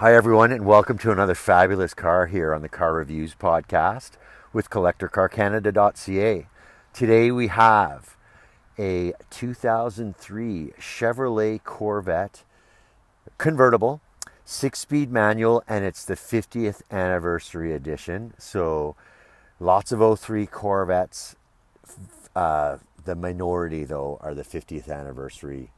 Hi everyone, and welcome to another fabulous car here on the Car Reviews podcast with CollectorCarCanada.CA. Today we have a 2003 Chevrolet Corvette Convertible, 6-speed manual, and it's the 50th anniversary edition. So lots of 03 Corvettes. The minority, though, are the 50th anniversary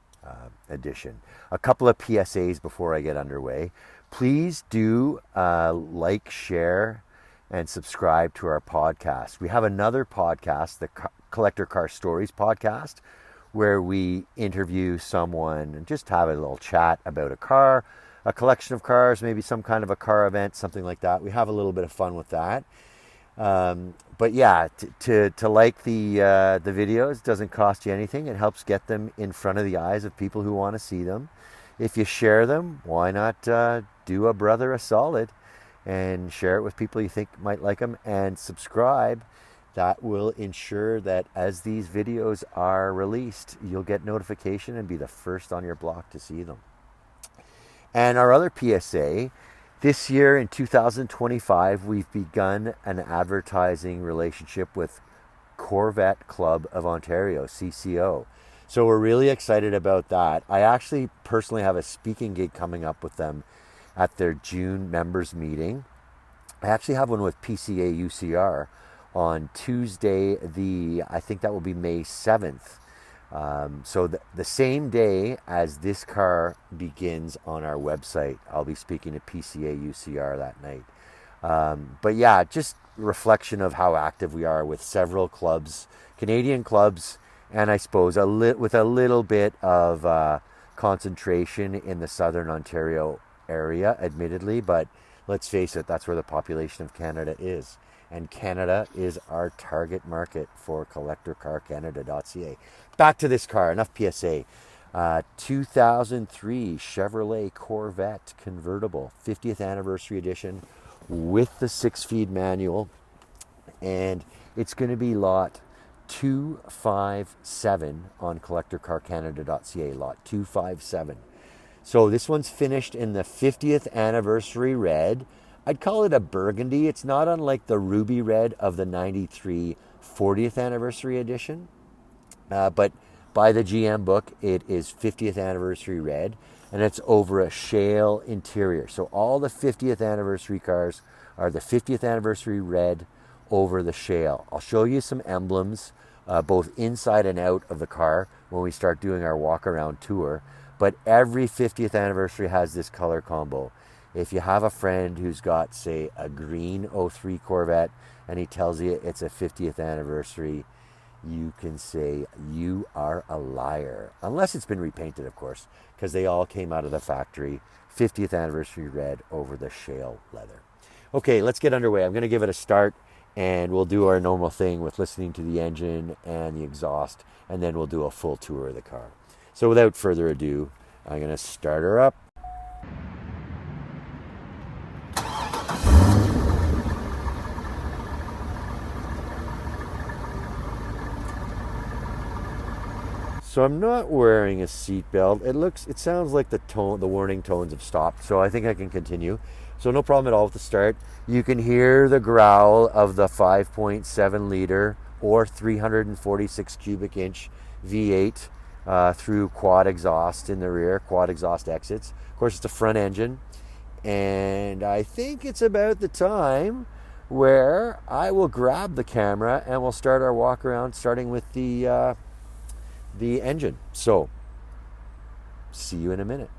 edition. A couple of PSAs before I get underway. Please do like, share, and subscribe to our podcast. We have another podcast, the Collector Car Stories podcast, where we interview someone and just have a little chat about a car, a collection of cars, maybe some kind of a car event, something like that. We have a little bit of fun with that. But yeah, to like the videos doesn't cost you anything. It helps get them in front of the eyes of people who want to see them. If you share them, why not do a brother a solid and share it with people you think might like them, and subscribe. That will ensure that as these videos are released, you'll get notification and be the first on your block to see them. And our other PSA, this year in 2025, we've begun an advertising relationship with Corvette Club of Ontario, CCO. So we're really excited about that. I actually personally have a speaking gig coming up with them at their June members meeting. I actually have one with PCA UCR on Tuesday, I think that will be May 7th. So the same day as this car begins on our website, I'll be speaking to PCA UCR that night. But yeah, just reflection of how active we are with several clubs, Canadian clubs, and I suppose with a little bit of concentration in the Southern Ontario area, admittedly, but let's face it, that's where the population of Canada is. And Canada is our target market for CollectorCarCanada.CA. Back to this car, enough PSA. 2003 Chevrolet Corvette Convertible, 50th anniversary edition with the 6-speed manual. And it's going to be lot 257 on CollectorCarCanada.CA, lot 257. So this one's finished in the 50th anniversary red. I'd call it a burgundy. It's not unlike the ruby red of the 93 40th anniversary edition. But by the GM book, it is 50th anniversary red, and it's over a shale interior. So all the 50th anniversary cars are the 50th anniversary red over the shale. I'll show you some emblems, both inside and out of the car when we start doing our walk around tour. But every 50th anniversary has this color combo. If you have a friend who's got, say, a green 03 Corvette and he tells you it's a 50th anniversary, you can say you are a liar. Unless it's been repainted, of course, because they all came out of the factory. 50th anniversary red over the shale leather. Okay, let's get underway. I'm going to give it a start, and we'll do our normal thing with listening to the engine and the exhaust, and then we'll do a full tour of the car. So without further ado, I'm going to start her up. So I'm not wearing a seatbelt. It sounds like the warning tones have stopped, so I think I can continue. So no problem at all with the start. You can hear the growl of the 5.7 liter or 346 cubic inch V8 through quad exhaust in the rear, quad exhaust exits. Of course, it's a front engine, and I think it's about the time where I will grab the camera and we'll start our walk around, starting with the engine. So see you in a minute.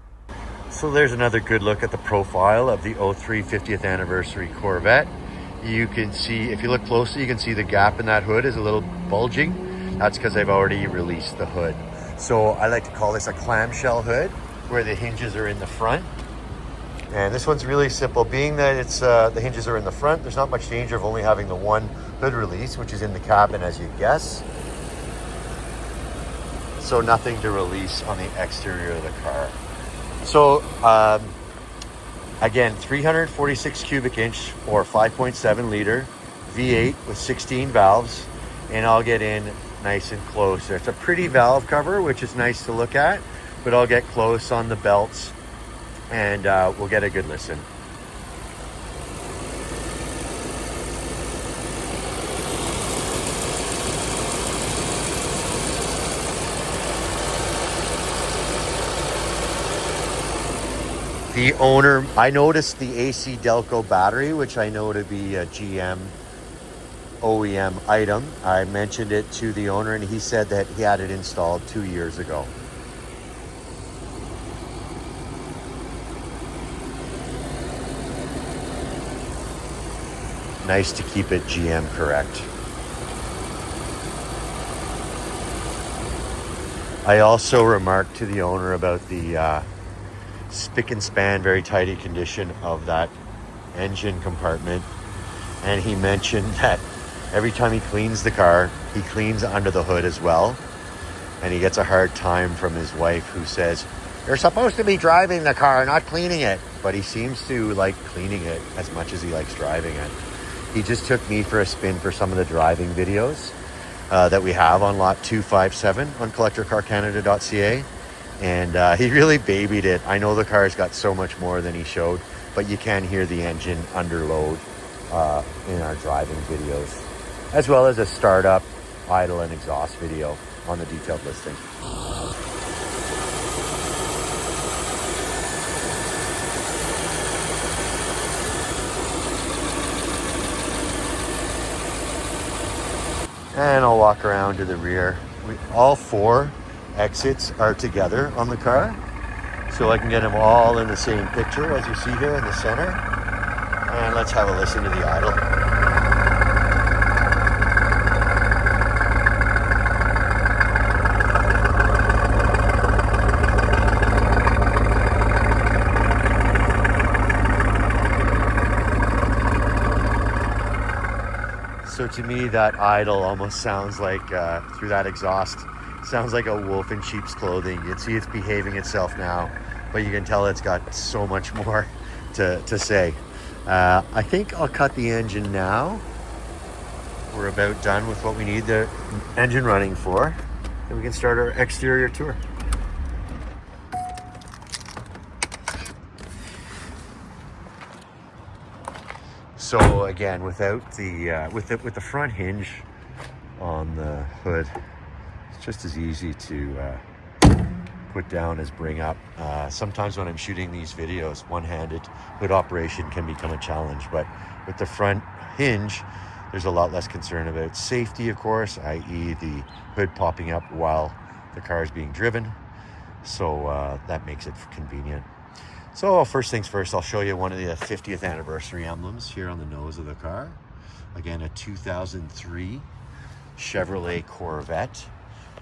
So there's another good look at the profile of the 03 50th anniversary Corvette. You can see, if you look closely, you can see the gap in that hood is a little bulging. That's because I've already released the hood. So I like to call this a clamshell hood, where the hinges are in the front. And this one's really simple. Being that it's the hinges are in the front, there's not much danger of only having the one hood release, which is in the cabin, as you guess. So nothing to release on the exterior of the car. So again, 346 cubic inch or 5.7 liter V8 with 16 valves, and I'll get in nice and close. It's a pretty valve cover, which is nice to look at, but I'll get close on the belts and we'll get a good listen. The owner, I noticed the AC Delco battery, which I know to be a GM OEM item. I mentioned it to the owner and he said that he had it installed 2 years ago. Nice to keep it GM correct. I also remarked to the owner about the spick and span, very tidy condition of that engine compartment. And he mentioned that every time he cleans the car, he cleans under the hood as well. And he gets a hard time from his wife who says, "You're supposed to be driving the car, not cleaning it." But he seems to like cleaning it as much as he likes driving it. He just took me for a spin for some of the driving videos that we have on lot 257 on CollectorCarCanada.CA. And he really babied it. I know the car's got so much more than he showed, but you can hear the engine under load in our driving videos, as well as a startup, idle, and exhaust video on the detailed listing. And I'll walk around to the rear. All 4 exits are together on the car, so I can get them all in the same picture as you see here in the center. And let's have a listen to the idle. So to me, that idle almost sounds like, through that exhaust, sounds like a wolf in sheep's clothing. You can see it's behaving itself now, but you can tell it's got so much more to say. I think I'll cut the engine now. We're about done with what we need the engine running for, and we can start our exterior tour. So again, without the with the front hinge on the hood, it's just as easy to put down as bring up. Sometimes when I'm shooting these videos, one-handed hood operation can become a challenge, but with the front hinge, there's a lot less concern about safety, of course, i.e. the hood popping up while the car is being driven. So that makes it convenient. So first things first, I'll show you one of the 50th anniversary emblems here on the nose of the car. Again, a 2003 Chevrolet Corvette,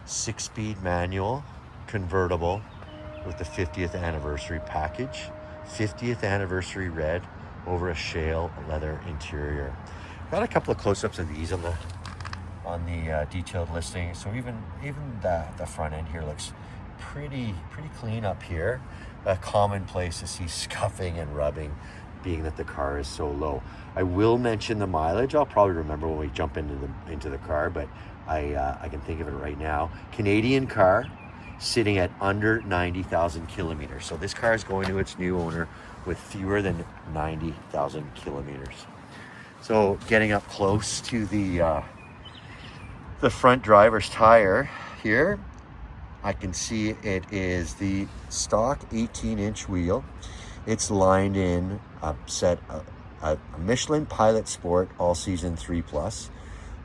6-speed manual, convertible with the 50th anniversary package. 50th anniversary red over a shale leather interior. Got a couple of close-ups of these on the detailed listing. So even the front end here looks pretty clean up here. A common place to see scuffing and rubbing, being that the car is so low. I will mention the mileage. I'll probably remember when we jump into the car, but I can think of it right now. Canadian car, sitting at under 90,000 kilometers. So this car is going to its new owner with fewer than 90,000 kilometers. So getting up close to the front driver's tire here, I can see it is the stock 18-inch wheel. It's lined in a Michelin Pilot Sport All Season 3+.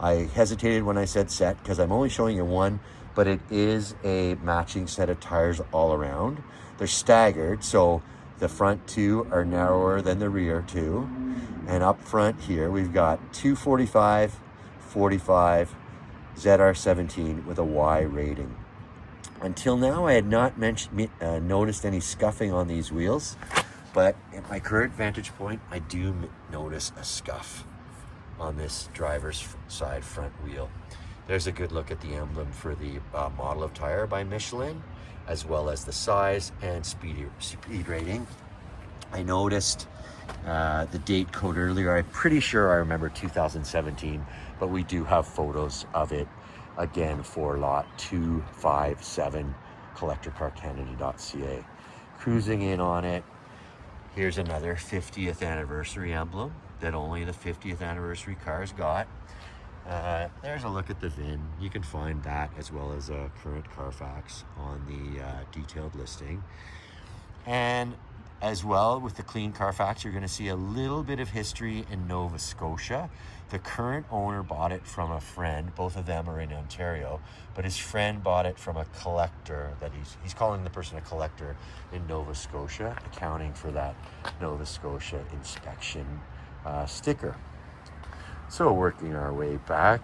I hesitated when I said set because I'm only showing you one, but it is a matching set of tires all around. They're staggered, so the front 2 are narrower than the rear 2. And up front here, we've got 245, 45, ZR17 with a Y rating. Until now, I had not noticed any scuffing on these wheels, but at my current vantage point, I do notice a scuff on this driver's side front wheel. There's a good look at the emblem for the model of tire by Michelin, as well as the size and speed rating. I noticed the date code earlier. I'm pretty sure I remember 2017, but we do have photos of it again for lot 257, CollectorCarCanada.CA. Cruising in on it, Here's another 50th anniversary emblem that only the 50th anniversary cars got. There's a look at the VIN. You can find that as well as a current Carfax on the detailed listing. And as well, with the clean Carfax, you're going to see a little bit of history in Nova Scotia. The current owner bought it from a friend. Both of them are in Ontario, but his friend bought it from a collector that he's calling the person a collector in Nova Scotia, accounting for that Nova Scotia inspection sticker. So working our way back,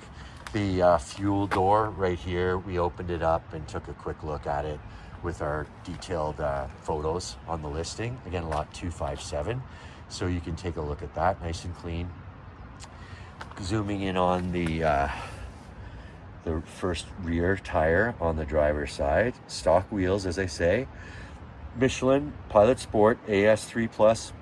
the fuel door right here, we opened it up and took a quick look at it with our detailed photos on the listing. Again, lot 257. So you can take a look at that, nice and clean. Zooming in on the first rear tire on the driver's side. Stock wheels, as I say. Michelin Pilot Sport AS3 Plus.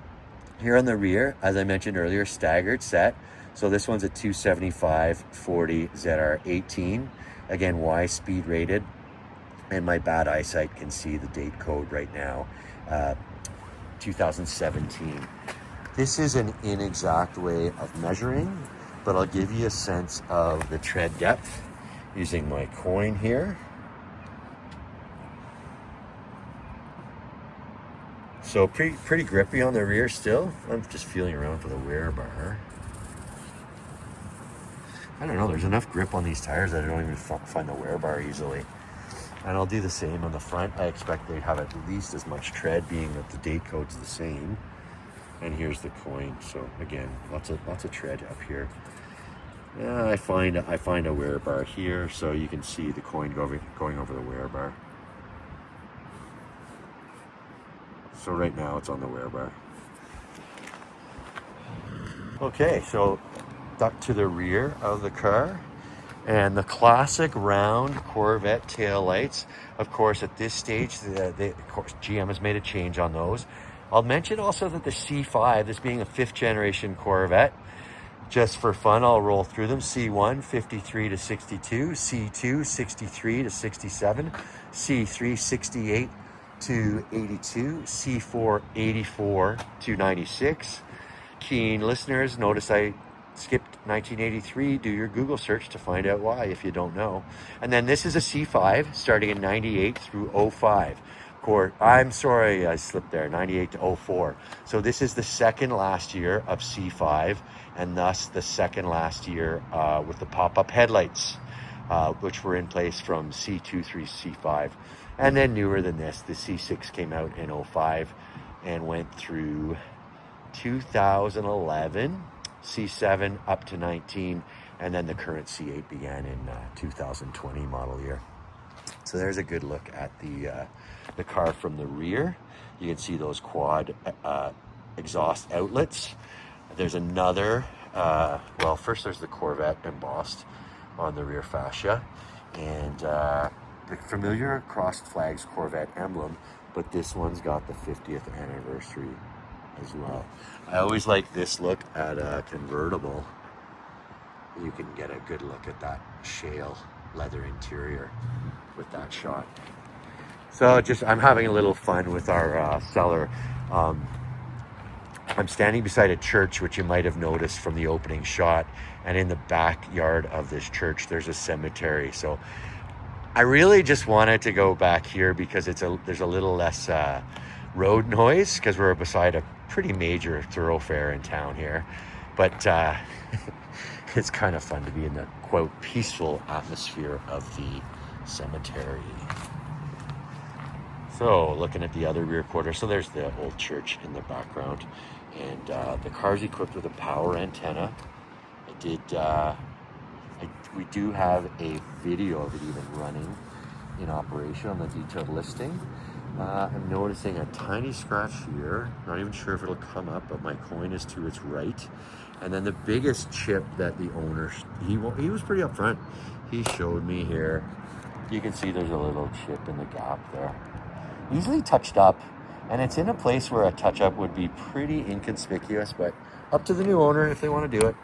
Here on the rear, as I mentioned earlier, staggered set. So this one's a 275/40 ZR18. Again, Y speed rated. And my bad eyesight can see the date code right now, 2017. This is an inexact way of measuring, but I'll give you a sense of the tread depth using my coin here. So pretty grippy on the rear still. I'm just feeling around for the wear bar. I don't know, there's enough grip on these tires that I don't even find the wear bar easily. And I'll do the same on the front. I expect they'd have at least as much tread, being that the date code's the same. And here's the coin. So again, lots of tread up here. Yeah, I find a wear bar here, so you can see the coin going over the wear bar. So right now it's on the wear bar. Okay, so duck to the rear of the car. And the classic round Corvette taillights. Of course, at this stage, of course, GM has made a change on those. I'll mention also that the C5, this being a 5th generation Corvette, just for fun, I'll roll through them. C1, 53 to 62, C2, 63 to 67, C3, 68 to 82, C4, 84 to 96. Keen listeners, notice I skipped 1983. Do your Google search to find out why if you don't know. And then this is a C5 starting in 98 through 05. I'm sorry, I slipped there, 98 to 04. So this is the second last year of C5, and thus the second last year with the pop-up headlights, which were in place from C2 through C5. And then newer than this, the C6 came out in 05 and went through 2011. C7 up to 19, and then the current C8 began in 2020 model year. So there's a good look at the car from the rear. You can see those quad exhaust outlets. There's another, well, first there's the Corvette embossed on the rear fascia, and the familiar crossed flags Corvette emblem, but this one's got the 50th anniversary as well. I always like this look at a convertible. You can get a good look at that shale leather interior with that shot. So I'm having a little fun with our seller. I'm standing beside a church, which you might have noticed from the opening shot, and in the backyard of this church there's a cemetery. So I really just wanted to go back here because there's a little less road noise, because we're beside a pretty major thoroughfare in town here. But it's kind of fun to be in the, quote, peaceful atmosphere of the cemetery. So looking at the other rear quarter, so there's the old church in the background, and the car's equipped with a power antenna. We do have a video of it even running in operation on the detailed listing. I'm noticing a tiny scratch here. Not even sure if it'll come up, but my coin is to its right. And then the biggest chip that the owner, he was pretty upfront. He showed me here. You can see there's a little chip in the gap there. Easily touched up, and it's in a place where a touch-up would be pretty inconspicuous, but up to the new owner if they want to do it.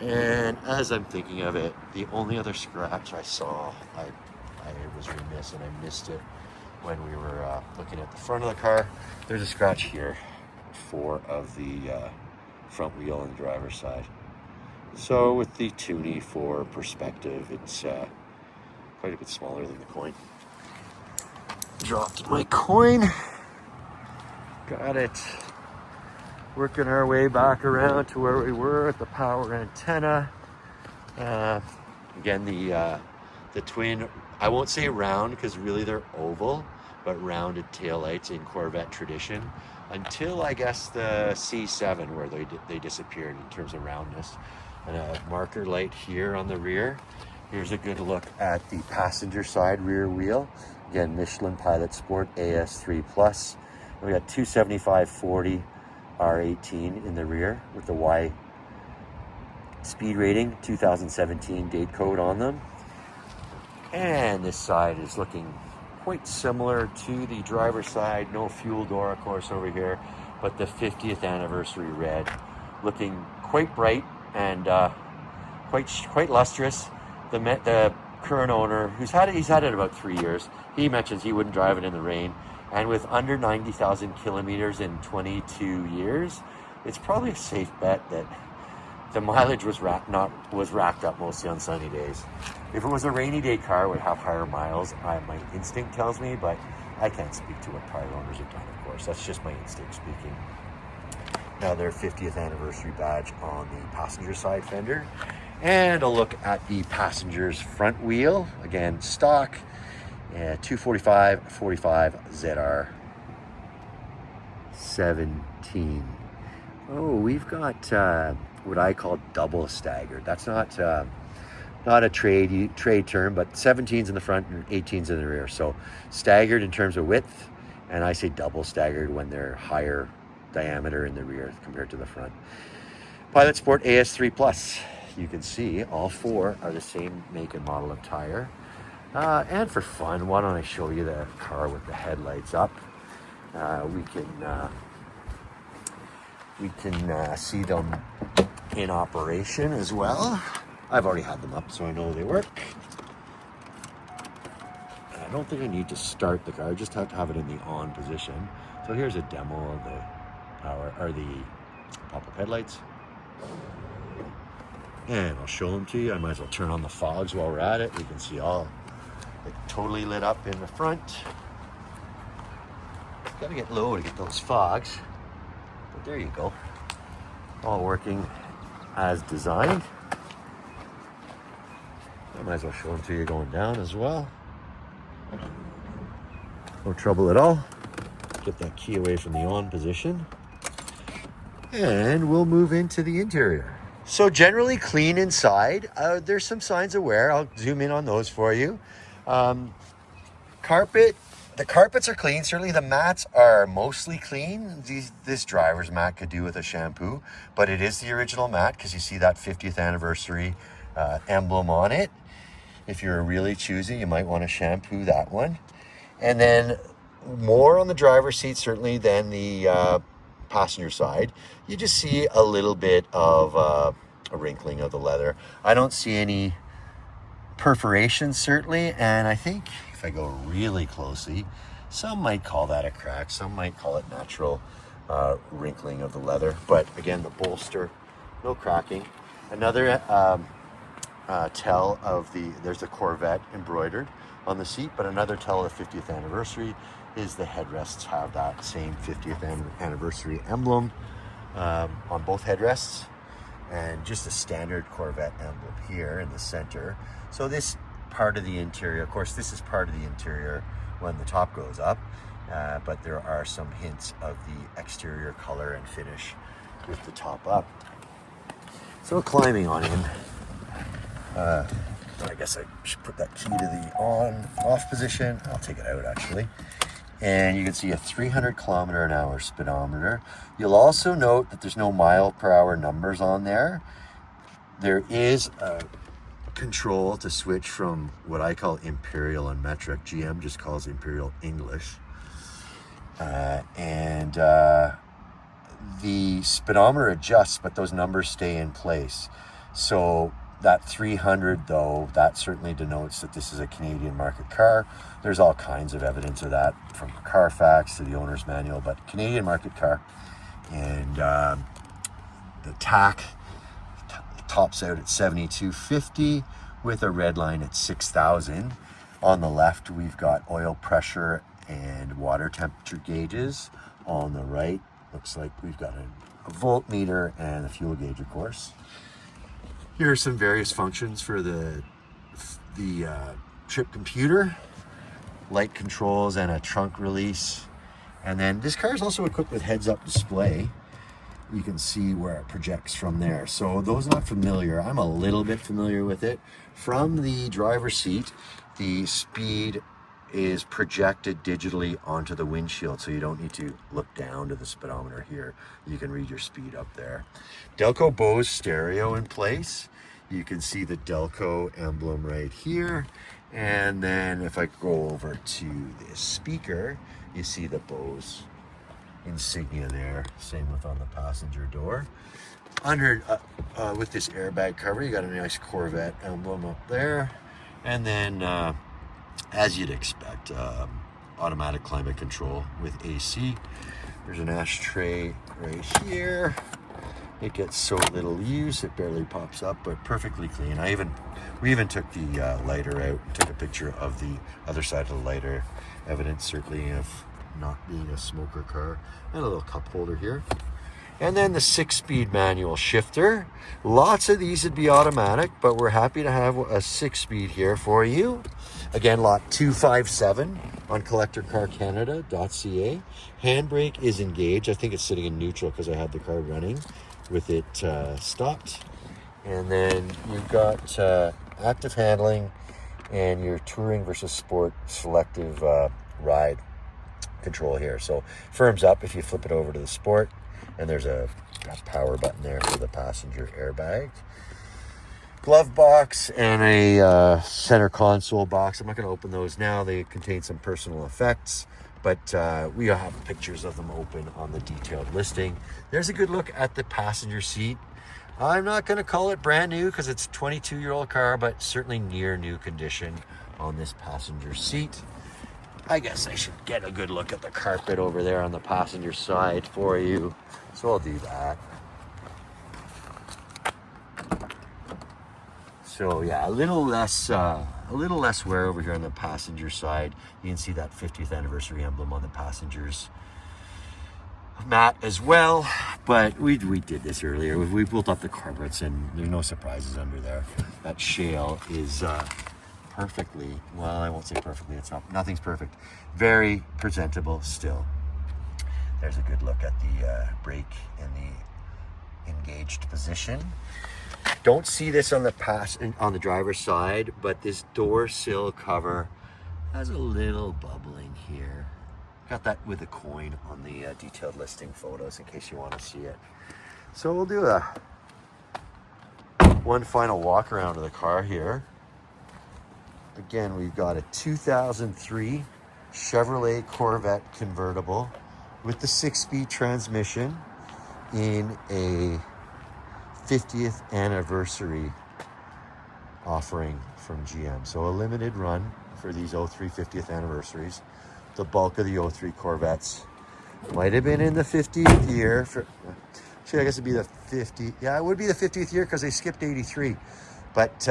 And as I'm thinking of it, the only other scratch I saw, I was remiss and I missed it when we were looking at the front of the car. There's a scratch here 4 of the front wheel on the driver's side. So with the Toonie for perspective, it's quite a bit smaller than the coin. Dropped my coin. Got it. Working our way back around to where we were at the power antenna. Again, the twin, I won't say round because really they're oval, but rounded taillights in Corvette tradition until I guess the C7 where they disappeared in terms of roundness. And a marker light here on the rear. Here's a good look at the passenger side rear wheel. Again, Michelin Pilot Sport AS3 Plus. We got 275/40 R18 in the rear with the Y speed rating, 2017 date code on them. And this side is looking quite similar to the driver's side. No fuel door, of course, over here, but the 50th anniversary red, looking quite bright and quite lustrous. The current owner, he's had it about 3 years. He mentions he wouldn't drive it in the rain, and with under 90,000 kilometers in 22 years, it's probably a safe bet that the mileage was racked up mostly on sunny days. If it was a rainy day car, it would have higher miles. My instinct tells me, but I can't speak to what prior owners have done, of course. That's just my instinct speaking. Now their 50th anniversary badge on the passenger side fender. And a look at the passenger's front wheel. Again, stock, 245/45 ZR 17. Oh, we've got what I call double staggered. That's not a trade term, but 17s in the front and 18s in the rear. So staggered in terms of width, and I say double staggered when they're higher diameter in the rear compared to the front. Pilot Sport AS3 Plus. You can see all 4 are the same make and model of tire. And for fun, why don't I show you the car with the headlights up? We can see them in operation as well. I've already had them up, so I know they work. I don't think I need to start the car. I just have to have it in the on position. So here's a demo of the pop-up headlights. And I'll show them to you. I might as well turn on the fogs while we're at it. You can see all totally lit up in the front. Gotta get low to get those fogs. But there you go. All working as designed. I might as well show them to you going down as well. No trouble at all. Get that key away from the on position. And we'll move into the interior. So generally clean inside. There's some signs of wear. I'll zoom in on those for you. Carpet. The carpets are clean. Certainly the mats are mostly clean. This driver's mat could do with a shampoo, but it is the original mat because you see that 50th anniversary emblem on it. If you're really choosy, you might want to shampoo that one. And then more on the driver's seat certainly than the passenger side. You just see a little bit of a wrinkling of the leather. I don't see any perforations certainly, and I think if I go really closely, some might call that a crack, some might call it natural wrinkling of the leather. But again, the bolster, no cracking. Another tell of there's the Corvette embroidered on the seat, but another tell of the 50th anniversary is the headrests have that same 50th anniversary emblem on both headrests, and just a standard Corvette emblem here in the center. So this part of the interior, of course, this is part of the interior when the top goes up, but there are some hints of the exterior color and finish with the top up. So climbing on in, I guess I should put that key to the on-off position. I'll take it out actually. And you can see a 300 kilometer an hour speedometer. You'll also note that there's no mile per hour numbers on there. There is a control to switch from what I call imperial and metric. GM just calls imperial English. And the speedometer adjusts, but those numbers stay in place. So that 300 though, that certainly denotes that this is a Canadian market car. There's all kinds of evidence of that, from Carfax to the owner's manual, but Canadian market car. And the tack tops out at 7250 with a red line at 6,000. On the left, we've got oil pressure and water temperature gauges. On the right, looks like we've got a voltmeter and a fuel gauge, of course. Here are some various functions for the trip computer, light controls, and a trunk release. And then this car is also equipped with heads-up display. You can see where it projects from there. So those not familiar, I'm a little bit familiar with it. From the driver's seat, the speed is projected digitally onto the windshield, so you don't need to look down to the speedometer here. You can read your speed up there. Delco Bose stereo in place. You can see the Delco emblem right here. And then if I go over to this speaker, you see the Bose insignia there. Same with on the passenger door. Under with this airbag cover, you got a nice Corvette emblem up there. And then as you'd expect, automatic climate control with AC. There's an ashtray right here. It gets so little use, it barely pops up, but perfectly clean. We even took the lighter out, took a picture of the other side of the lighter, evidence certainly of not being a smoker car. And a little cup holder here. And then the 6-speed manual shifter. Lots of these would be automatic, but we're happy to have a 6-speed here for you. Again, lot 257 on CollectorCarCanada.CA. Handbrake is engaged. I think it's sitting in neutral because I had the car running with it stopped. And then you've got active handling and your touring versus sport selective ride control here. So firms up if you flip it over to the sport. And there's a power button there for the passenger airbag. Glove box and a center console box. I'm not going to open those now. They contain some personal effects, but we have pictures of them open on the detailed listing. There's a good look at the passenger seat. I'm not going to call it brand new because it's a 22-year-old car, but certainly near new condition on this passenger seat. I guess I should get a good look at the carpet over there on the passenger side for you. So I'll do that. So yeah, a little less wear over here on the passenger side. You can see that 50th anniversary emblem on the passenger's mat as well. But we did this earlier. We built up the carpets and there's no surprises under there. That shale is perfectly, well, I won't say perfectly, nothing's perfect. Very presentable still. There's a good look at the brake in the engaged position. Don't see this on the driver's side, but this door sill cover has a little bubbling here. Got that with a coin on the detailed listing photos in case you want to see it. So we'll do one final walk around of the car here. Again, we've got a 2003 Chevrolet Corvette Convertible with the 6-speed transmission in a 50th anniversary offering from GM. So a limited run for these 03 50th anniversaries. The bulk of the 03 Corvettes might have been in the 50th year. Actually, I guess it'd be the 50th. Yeah, it would be the 50th year because they skipped 83. But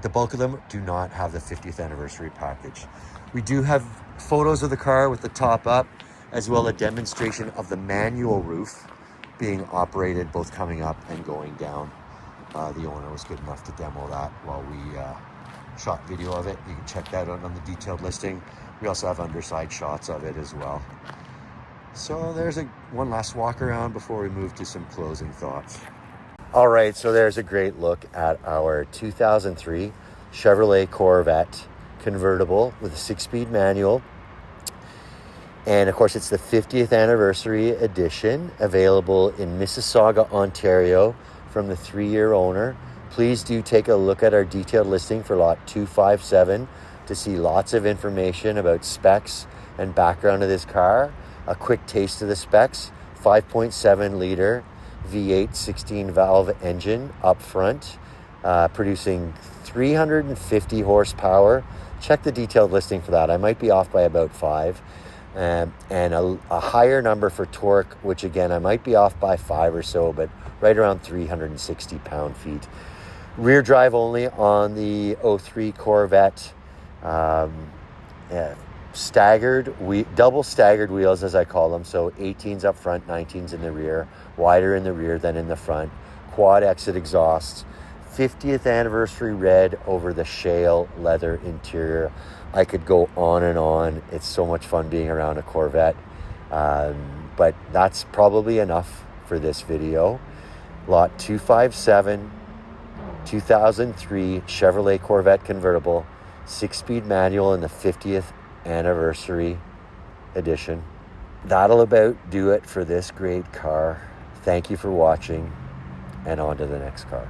the bulk of them do not have the 50th anniversary package. We do have photos of the car with the top up, as well as a demonstration of the manual roof being operated, both coming up and going down. The owner was good enough to demo that while we shot video of it. You can check that out on the detailed listing. We also have underside shots of it as well. So there's one last walk around before we move to some closing thoughts. All right, so there's a great look at our 2003 Chevrolet Corvette Convertible with a 6-speed manual. And of course, it's the 50th anniversary edition, available in Mississauga, Ontario, from the 3-year owner. Please do take a look at our detailed listing for lot 257 to see lots of information about specs and background of this car. A quick taste of the specs: 5.7 liter V8 16 valve engine up front, producing 350 horsepower. Check the detailed listing for that. I might be off by about 5. and a higher number for torque, which again, I might be off by 5 or so, but right around 360 pound-feet. Rear drive only on the 03 Corvette. Double staggered wheels, as I call them. So 18s up front, 19s in the rear, wider in the rear than in the front. Quad exit exhausts. 50th anniversary red over the shale leather interior. I could go on and on. It's so much fun being around a Corvette. But that's probably enough for this video. Lot 257, 2003 Chevrolet Corvette Convertible, 6-speed manual in the 50th anniversary edition. That'll about do it for this great car. Thank you for watching, and on to the next car.